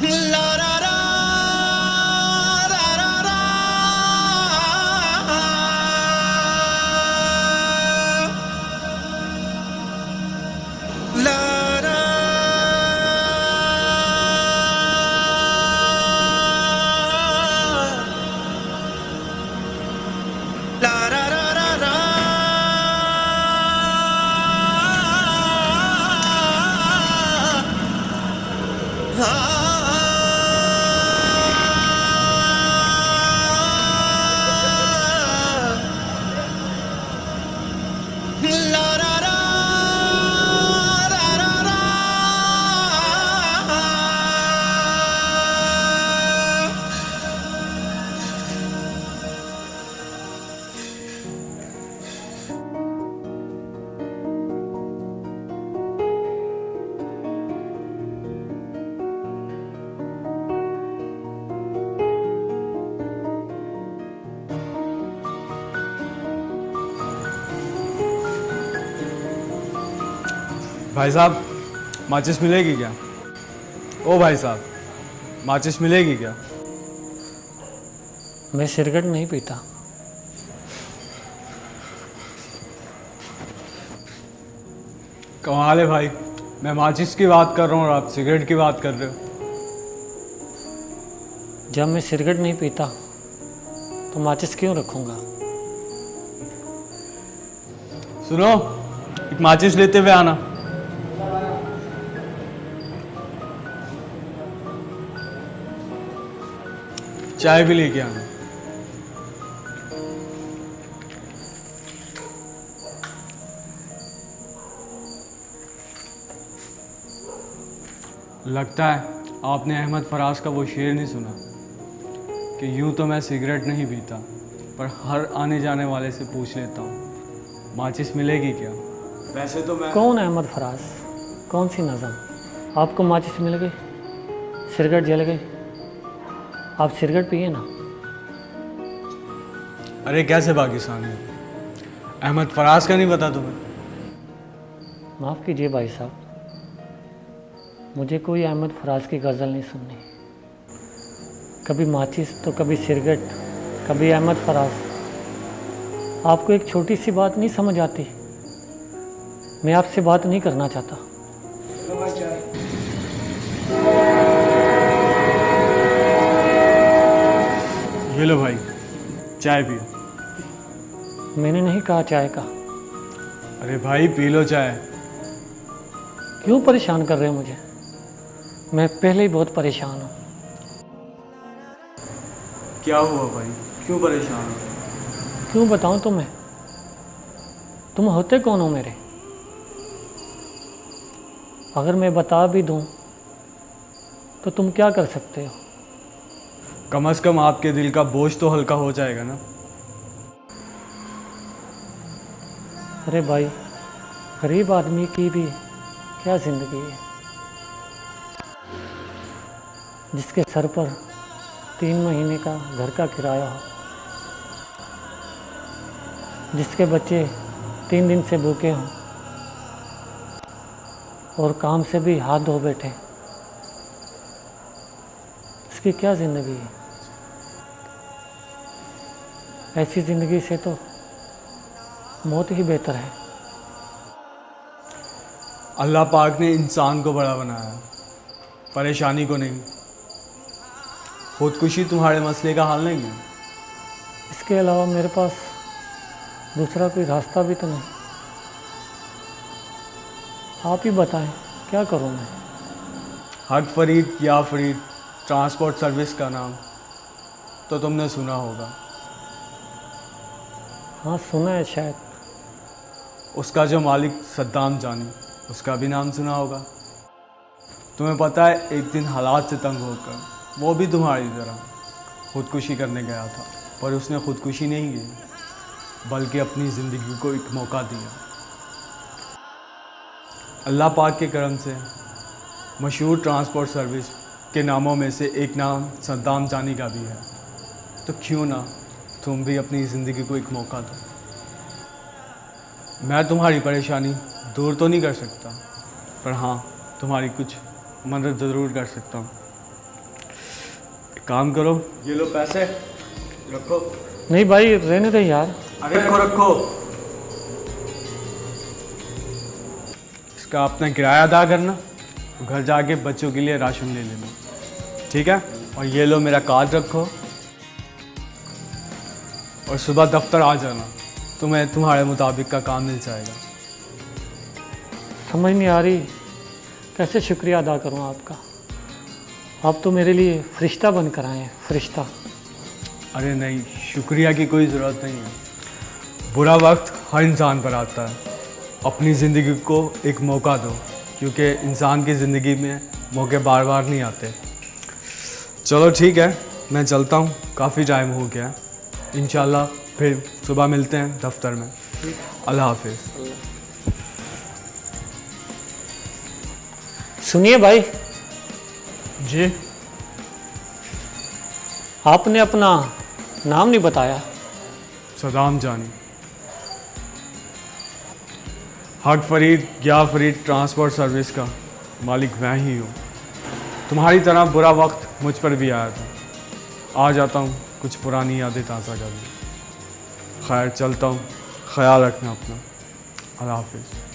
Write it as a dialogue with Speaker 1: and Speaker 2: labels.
Speaker 1: ला रा रा रा रा रा ला रा ला रा रा रा रा ला रा रा रा रा रा
Speaker 2: भाई साहब माचिस मिलेगी क्या? ओ भाई साहब माचिस मिलेगी क्या?
Speaker 3: मैं सिगरेट नहीं पीता।
Speaker 2: कमाल है भाई, मैं माचिस की बात कर रहा हूँ और आप सिगरेट की बात कर रहे हो।
Speaker 3: जब मैं सिगरेट नहीं पीता तो माचिस क्यों रखूँगा?
Speaker 2: सुनो, एक माचिस लेते हुए आना। चाय भी लेके आना। लगता है आपने अहमद फराज का वो शेर नहीं सुना कि यूं तो मैं सिगरेट नहीं पीता पर हर आने जाने वाले से पूछ लेता हूँ माचिस मिलेगी क्या। वैसे तो मैं
Speaker 3: कौन अहमद फराज? कौन सी नज़म? आपको माचिस मिल गई, सिगरेट जल गई, आप सिगरेट पिए ना।
Speaker 2: अरे कैसे पाकिस्तानी हो? अहमद फराज का नहीं पता तुम्हें?
Speaker 3: माफ़ कीजिए भाई साहब, मुझे कोई अहमद फराज की गज़ल नहीं सुननी। कभी माचिस तो कभी सिगरेट, कभी अहमद फराज। आपको एक छोटी सी बात नहीं समझ आती? मैं आपसे बात नहीं करना चाहता।
Speaker 2: ये लो भाई चाय पियो।
Speaker 3: मैंने नहीं कहा चाय का।
Speaker 2: अरे भाई पी लो चाय।
Speaker 3: क्यों परेशान कर रहे हो मुझे? मैं पहले ही बहुत परेशान हूँ।
Speaker 2: क्या हुआ भाई, क्यों परेशान हो?
Speaker 3: क्यों बताऊँ तुम्हें? तुम होते कौन हो मेरे? अगर मैं बता भी दूँ तो तुम क्या कर सकते हो?
Speaker 2: कम से कम आपके दिल का बोझ तो हल्का हो जाएगा ना।
Speaker 3: अरे भाई, गरीब आदमी की भी क्या ज़िंदगी है, जिसके सर पर 3 महीने का घर का किराया हो, जिसके बच्चे 3 दिन से भूखे हों और काम से भी हाथ धो बैठे। इसकी क्या ज़िंदगी है? ऐसी ज़िंदगी से तो मौत ही बेहतर है।
Speaker 2: अल्लाह पाक ने इंसान को बड़ा बनाया, परेशानी को नहीं। खुदकुशी तुम्हारे मसले का हल नहीं है।
Speaker 3: इसके अलावा मेरे पास दूसरा कोई रास्ता भी तो नहीं। आप ही बताएं, क्या करूं मैं?
Speaker 2: हक फरीद या फरीद ट्रांसपोर्ट सर्विस का नाम तो तुमने सुना होगा।
Speaker 3: हाँ, सुना है शायद।
Speaker 2: उसका जो मालिक सद्दाम जानी, उसका भी नाम सुना होगा। तुम्हें पता है एक दिन हालात से तंग होकर वो भी तुम्हारी तरह खुदकुशी करने गया था, पर उसने खुदकुशी नहीं की बल्कि अपनी ज़िंदगी को एक मौका दिया। अल्लाह पाक के करम से मशहूर ट्रांसपोर्ट सर्विस के नामों में से एक नाम सद्दाम जानी का भी है, तो क्यों ना तुम भी अपनी ज़िंदगी को एक मौका दो। मैं तुम्हारी परेशानी दूर तो नहीं कर सकता, पर हाँ तुम्हारी कुछ मदद ज़रूर कर सकता हूँ। काम करो, ये लो पैसे रखो।
Speaker 3: नहीं भाई, रहने दे यार।
Speaker 2: अरे रखो रखो। इसका अपना किराया अदा करना, घर जाके बच्चों के लिए राशन ले लेना, ठीक है? और ये लो मेरा कार्ड रखो, और सुबह दफ्तर आ जाना, तुम्हें तुम्हारे मुताबिक का काम मिल जाएगा।
Speaker 3: समझ नहीं आ रही कैसे शुक्रिया अदा करूं आपका। आप तो मेरे लिए फरिश्ता बनकर आए हैं, फरिश्ता।
Speaker 2: अरे नहीं, शुक्रिया की कोई ज़रूरत नहीं है। बुरा वक्त हर इंसान पर आता है। अपनी ज़िंदगी को एक मौका दो, क्योंकि इंसान की ज़िंदगी में मौके बार बार नहीं आते। चलो ठीक है, मैं चलता हूँ, काफ़ी टाइम हो गया। इंशाल्लाह फिर सुबह मिलते हैं दफ्तर में। अल्लाह हाफिज़।
Speaker 3: सुनिए भाई,
Speaker 2: जी?
Speaker 3: आपने अपना नाम नहीं बताया।
Speaker 2: सदाम जानी। हक फरीद या फरीद ट्रांसपोर्ट सर्विस का मालिक मैं ही हूँ। तुम्हारी तरह बुरा वक्त मुझ पर भी आया था। आ जाता हूँ कुछ पुरानी यादें ताज़ा करने। खैर चलता हूँ, ख्याल रखना अपना। अल्लाह हाफिज़।